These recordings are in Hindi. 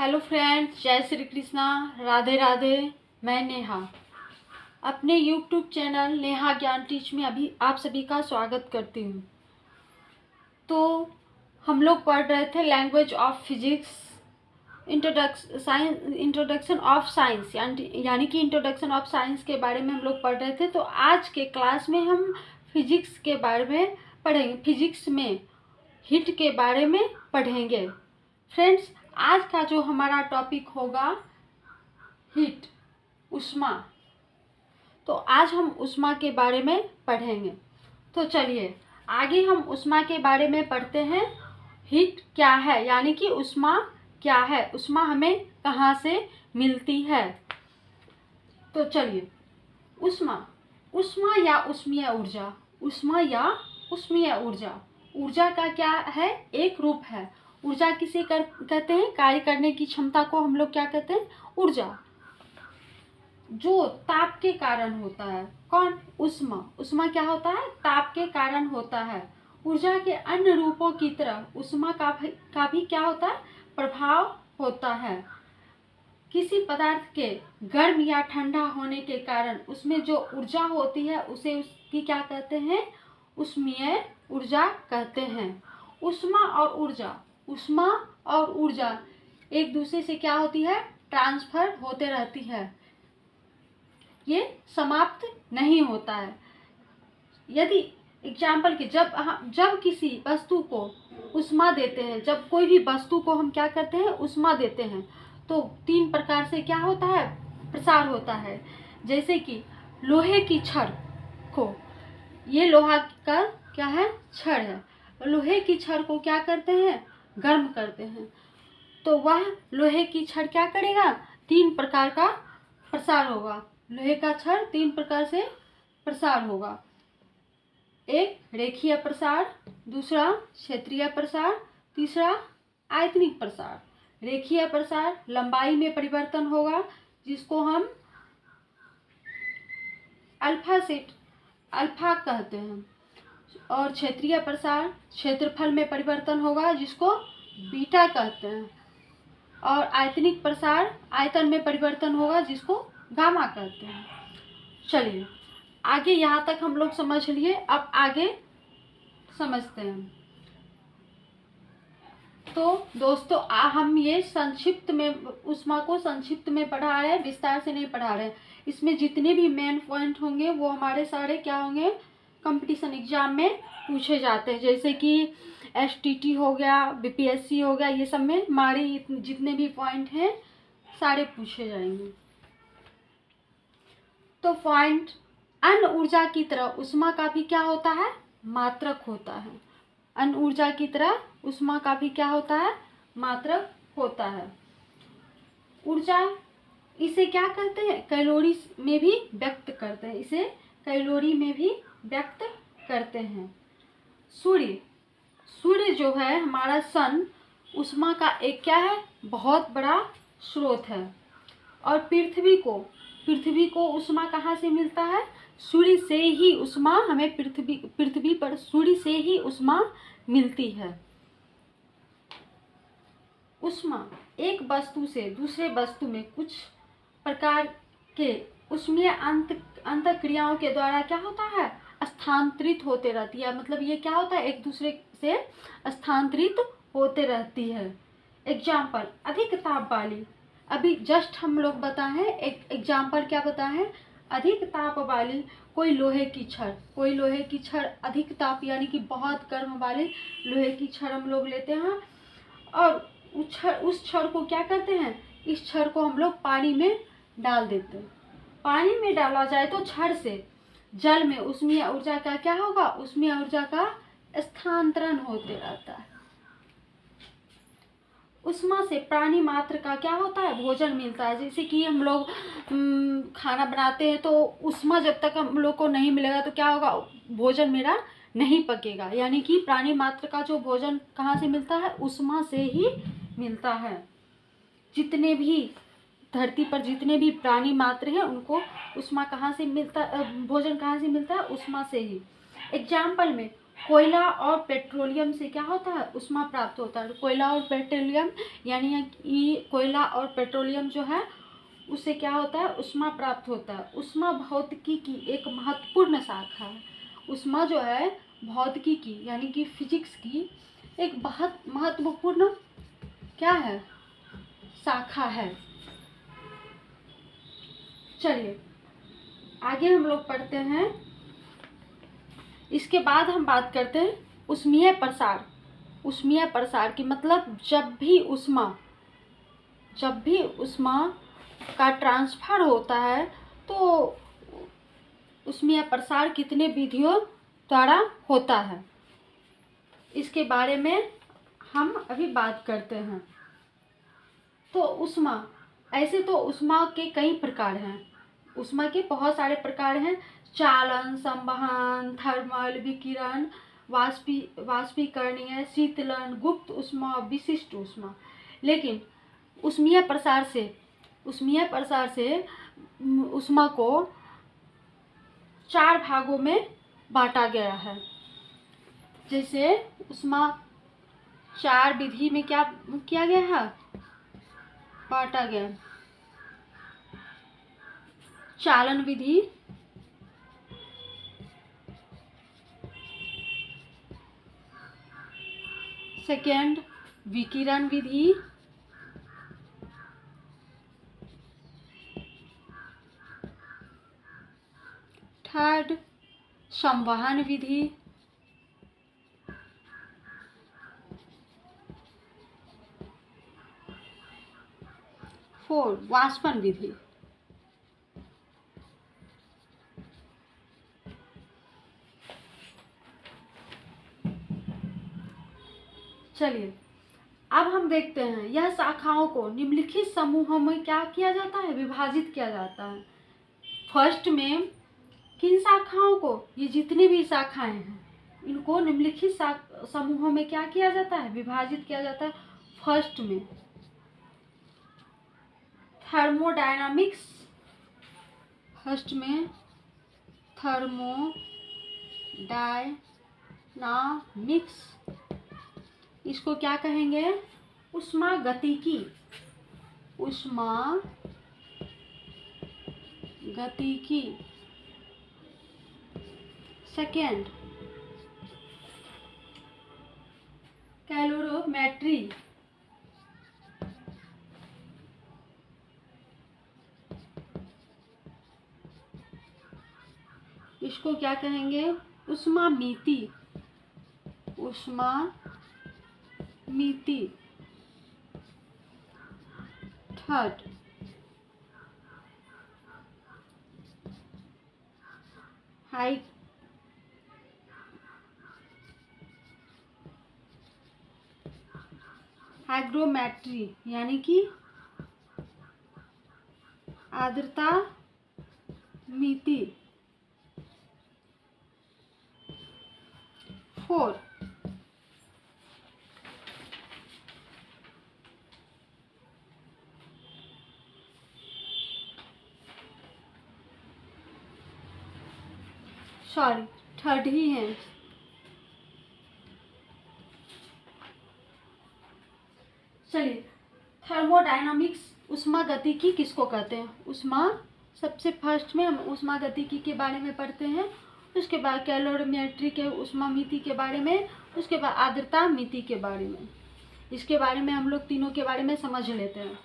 हेलो फ्रेंड्स, जय श्री कृष्णा, राधे राधे। मैं नेहा अपने यूट्यूब चैनल नेहा ज्ञान टीच में अभी आप सभी का स्वागत करती हूँ। तो हम लोग पढ़ रहे थे language of physics, introduction of science, यानी कि इंट्रोडक्शन ऑफ साइंस के बारे में हम लोग पढ़ रहे थे। तो आज के क्लास में हम फिजिक्स के बारे में पढ़ेंगे, फिजिक्स में हीट के बारे में पढ़ेंगे। फ्रेंड्स, आज का जो हमारा टॉपिक होगा हीट, ऊष्मा। तो आज हम ऊष्मा के बारे में पढ़ेंगे। तो चलिए आगे हम ऊष्मा के बारे में पढ़ते हैं। हीट क्या है, यानी कि ऊष्मा क्या है, ऊष्मा हमें कहाँ से मिलती है। तो चलिए, ऊष्मा ऊष्मा या ऊष्मीय ऊर्जा, ऊष्मा या ऊष्मीय ऊर्जा, ऊर्जा का क्या है, एक रूप है। ऊर्जा किसे कहते हैं, कार्य करने की क्षमता को हम लोग क्या कहते हैं, ऊर्जा। जो ताप के कारण होता है, कौन, ऊष्मा। ऊष्मा क्या होता है, ताप के कारण होता है। ऊर्जा के अन्य रूपों की तरह ऊष्मा का भी क्या होता है, प्रभाव होता है। किसी पदार्थ के गर्म या ठंडा होने के कारण उसमें जो ऊर्जा होती है उसे उसकी क्या कहते हैं, ऊष्मीय ऊर्जा कहते हैं। ऊष्मा और ऊर्जा एक दूसरे से क्या होती है, ट्रांसफर होते रहती है, ये समाप्त नहीं होता है। यदि एग्जाम्पल के जब किसी वस्तु को ऊष्मा देते हैं, जब कोई भी वस्तु को हम क्या करते हैं, ऊष्मा देते हैं, तो तीन प्रकार से क्या होता है, प्रसार होता है। जैसे कि लोहे की छड़ को, ये लोहा का क्या है, छड़ है, लोहे की छड़ को क्या करते हैं, गर्म करते हैं, तो वह लोहे की छड़ क्या करेगा, तीन प्रकार का प्रसार होगा। लोहे का छड़ तीन प्रकार से प्रसार होगा। एक रेखीय प्रसार, दूसरा क्षेत्रीय प्रसार, तीसरा आयतनिक प्रसार। रेखीय प्रसार लंबाई में परिवर्तन होगा, जिसको हम अल्फा कहते हैं। और क्षेत्रीय प्रसार क्षेत्रफल में परिवर्तन होगा, जिसको बीटा कहते हैं। और आयतनिक प्रसार आयतन में परिवर्तन होगा, जिसको गामा कहते हैं। चलिए आगे यहाँ तक हम लोग समझ लिए, अब आगे समझते हैं। तो दोस्तों हम ये संक्षिप्त में, ऊष्मा को संक्षिप्त में पढ़ा रहे हैं, विस्तार से नहीं पढ़ा रहे हैं। इसमें जितने भी मेन पॉइंट होंगे वो हमारे सारे क्या होंगे, कंपटीशन एग्जाम में पूछे जाते हैं। जैसे कि एसटीटी हो गया, बीपीएससी हो गया, ये सब में हमारे जितने भी पॉइंट हैं सारे पूछे जाएंगे। तो पॉइंट, अन्य ऊर्जा की तरह ऊष्मा का भी क्या होता है, मात्रक होता है। अन्य ऊर्जा की तरह ऊष्मा का भी क्या होता है, मात्रक होता है। ऊर्जा, इसे क्या कहते हैं, कैलोरी में भी व्यक्त करते हैं, इसे कैलोरी में भी व्यक्त करते हैं। सूर्य जो है हमारा सन, ऊष्मा का एक क्या है, बहुत बड़ा स्रोत है। और पृथ्वी को ऊष्मा कहाँ से मिलता है, सूर्य से ही ऊष्मा हमें पृथ्वी पर सूर्य से ही ऊष्मा मिलती है। ऊष्मा एक वस्तु से दूसरे वस्तु में कुछ प्रकार के ऊष्मीय अंतःक्रियाओं के द्वारा क्या होता है, स्थानांतरित होते रहती है। मतलब ये क्या होता है, एक दूसरे से स्थानांतरित होते रहती है। एग्जाम्पल, अधिक ताप वाली, अभी जस्ट हम लोग बताएं, एक एग्जाम्पल क्या बताएं, अधिक ताप वाली कोई लोहे की छड़ अधिक ताप यानी कि बहुत गर्म वाली लोहे की छड़ हम लोग लेते हैं, और उस छड़ को क्या करते हैं, इस छड़ को हम लोग पानी में डाल देते हैं। पानी में डाला जाए तो छड़ से जल में ऊष्मीय ऊर्जा का क्या होगा, ऊष्मीय ऊर्जा का स्थानांतरण होते रहता है। ऊष्मा से प्राणी मात्र का क्या होता है, भोजन मिलता है। जैसे कि हम लोग खाना बनाते हैं, तो ऊष्मा जब तक हम लोग को नहीं मिलेगा तो क्या होगा, भोजन मेरा नहीं पकेगा। यानी कि प्राणी मात्र का जो भोजन कहाँ से मिलता है, ऊष्मा से ही मिलता है। जितने भी धरती पर जितने भी प्राणी मात्र हैं उनको ऊष्मा कहाँ से मिलता, भोजन कहाँ से मिलता है, ऊष्मा से ही। एग्जाम्पल में कोयला और पेट्रोलियम से क्या होता है, ऊष्मा प्राप्त होता है। कोयला और पेट्रोलियम यानी कि कोयला और पेट्रोलियम जो है उससे क्या होता है, ऊष्मा प्राप्त होता है। ऊष्मा भौतिकी की एक महत्वपूर्ण शाखा है। ऊष्मा जो है भौतिकी की यानी कि फिजिक्स की एक बहुत महत्वपूर्ण क्या है, शाखा है। चलिए आगे हम लोग पढ़ते हैं। इसके बाद हम बात करते हैं ऊष्मीय प्रसार। ऊष्मीय प्रसार की मतलब जब भी ऊष्मा का ट्रांसफर होता है तो ऊष्मीय प्रसार कितने विधियों द्वारा होता है, इसके बारे में हम अभी बात करते हैं। तो ऐसे तो ऊष्मा के कई प्रकार हैं। ऊष्मा के बहुत सारे प्रकार हैं। चालन, संवहन, थर्मल, विकिरण, वाष्पीकरणीय, शीतलन, गुप्त ऊष्मा, विशिष्ट ऊष्मा। लेकिन ऊष्मीय प्रसार से ऊष्मा को 4 भागों में बांटा गया है। जैसे ऊष्मा 4 विधि में क्या किया गया है, बांटा गया। चालन विधि, सेकेंड विकिरण विधि, थर्ड संवहन विधि, फोर्थ वाष्पन विधि। चलिए अब हम देखते हैं यह शाखाओं को निम्नलिखित समूहों में क्या किया जाता है, विभाजित किया जाता है। फर्स्ट में किन शाखाओं को, ये जितनी भी शाखाएं हैं इनको निम्नलिखित समूहों में क्या किया जाता है, विभाजित किया जाता है। फर्स्ट में थर्मोडायनामिक्स, फर्स्ट में थर्मोडायनामिक्स, इसको क्या कहेंगे, ऊष्मागतिकी। ऊष्मागतिकी। सेकेंड कैलोरीमेट्री, इसको क्या कहेंगे, ऊष्मामिति। ऊष्मामिति। थर्ड हाइग्रोमेट्री यानी कि आर्द्रता मिति। फोर सॉरी थर्ड ही है। चलिए थर्मोडायनामिक्स, ऊष्मागतिकी किसको कहते हैं। सबसे फर्स्ट में हम ऊष्मागतिकी के बारे में पढ़ते हैं, उसके बाद कैलोरीमेट्री के ऊष्मामिति के बारे में, उसके बाद आर्द्रता मिति के बारे में। इसके बारे में हम लोग तीनों के बारे में समझ लेते हैं।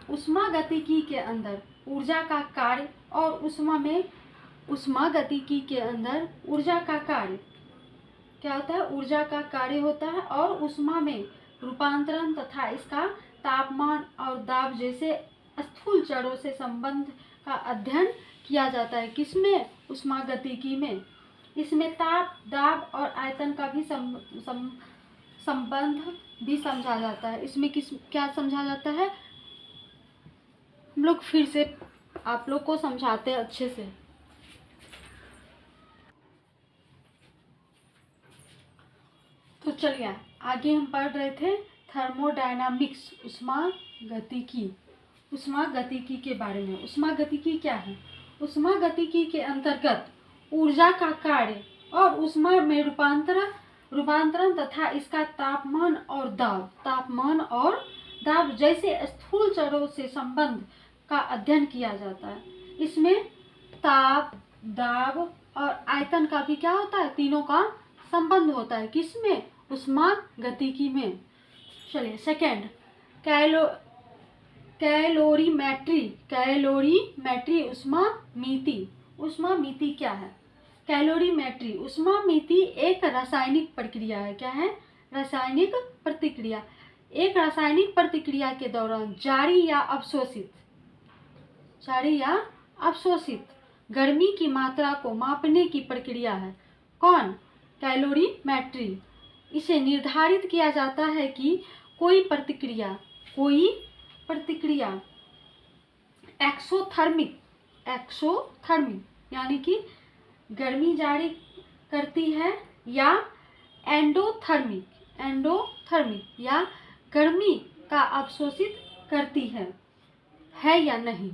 ऊष्मागतिकी के अंदर ऊर्जा का कार्य और ऊष्मागतिकी के अंदर ऊर्जा का कार्य क्या होता है, ऊर्जा का कार्य होता है और ऊष्मा में रूपांतरण तथा इसका तापमान और दाब जैसे स्थूल जड़ों से संबंध का अध्ययन किया जाता है। किसमें, ऊष्मागतिकी में। इसमें ताप, दाब और आयतन का भी संबंध भी समझा जाता है। इसमें क्या समझा जाता है, हम लोग फिर से आप लोग को समझाते हैं अच्छे से। तो चलिए आगे हम पढ़ रहे थे थर्मोडायनामिक्स, ऊष्मागतिकी के बारे में। ऊष्मागतिकी क्या है, ऊष्मागतिकी के अंतर्गत ऊर्जा का कार्य और ऊष्मा में रूपांतरण तथा इसका तापमान और दाब जैसे स्थूल चरों से संबंध का अध्ययन किया जाता है। इसमें ताप, दाब और आयतन का भी क्या होता है, तीनों का संबंध होता है। किसमें? ऊष्मागतिकी में। चलिए सेकंड, कैलोरीमेट्री ऊष्मामिति क्या है? कैलोरीमेट्री ऊष्मामिति एक रासायनिक प्रक्रिया है। क्या है? रासायनिक प्रतिक्रिया। एक रासायनिक प्रतिक्रिया के दौरान जारी या अवशोषित गर्मी की मात्रा को मापने की प्रक्रिया है। कौन? कैलोरीमेट्री। इसे निर्धारित किया जाता है कि कोई प्रतिक्रिया एक्सोथर्मिक यानी कि गर्मी जारी करती है या एंडोथर्मिक या गर्मी का अवशोषित करती है या नहीं।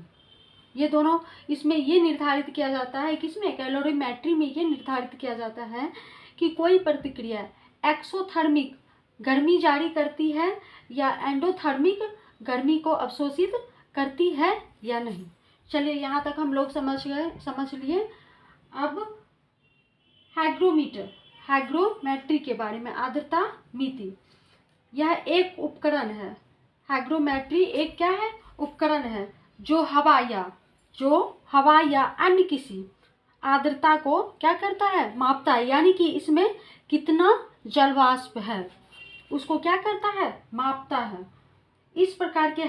ये दोनों, इसमें ये निर्धारित किया जाता है, किसमें? कैलोरीमेट्री में ये निर्धारित किया जाता है कि कोई प्रतिक्रिया एक्सोथर्मिक गर्मी जारी करती है या एंडोथर्मिक गर्मी को अवशोषित करती है या नहीं। चलिए यहाँ तक हम लोग समझ लिए। अब हाइग्रोमेट्री के बारे में, आर्द्रता मिति। यह एक उपकरण है। हाइग्रोमेट्री एक क्या है? उपकरण है जो हवा या अन्य किसी आर्द्रता को क्या करता है? मापता है। यानी कि इसमें कितना जलवाष्प है उसको क्या करता है? मापता है। इस प्रकार के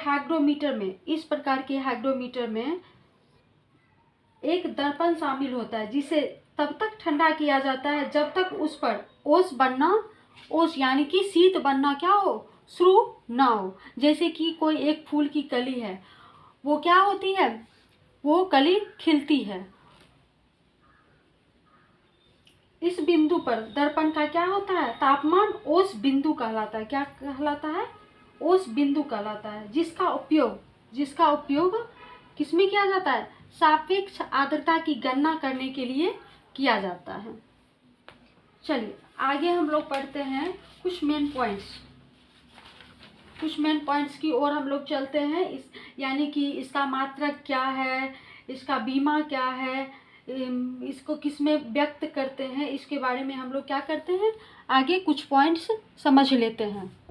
हाइग्रोमीटर में एक दर्पण शामिल होता है जिसे तब तक ठंडा किया जाता है जब तक उस पर ओस यानी कि शीत बनना क्या हो? शुरू ना हो। जैसे कि कोई एक फूल की कली है, वो क्या होती है? वो कली खिलती है। इस बिंदु पर दर्पण का क्या होता है? तापमान ओस बिंदु कहलाता है। क्या कहलाता है? ओस बिंदु कहलाता है, जिसका उपयोग किसमें किया जाता है? सापेक्ष आर्द्रता की गणना करने के लिए किया जाता है। चलिए आगे हम लोग पढ़ते हैं कुछ मेन पॉइंट्स की ओर हम लोग चलते हैं। यानी कि इसका मात्रक क्या है, इसका बीमा क्या है, इसको किसमें व्यक्त करते हैं, इसके बारे में हम लोग क्या करते हैं, आगे कुछ पॉइंट्स समझ लेते हैं।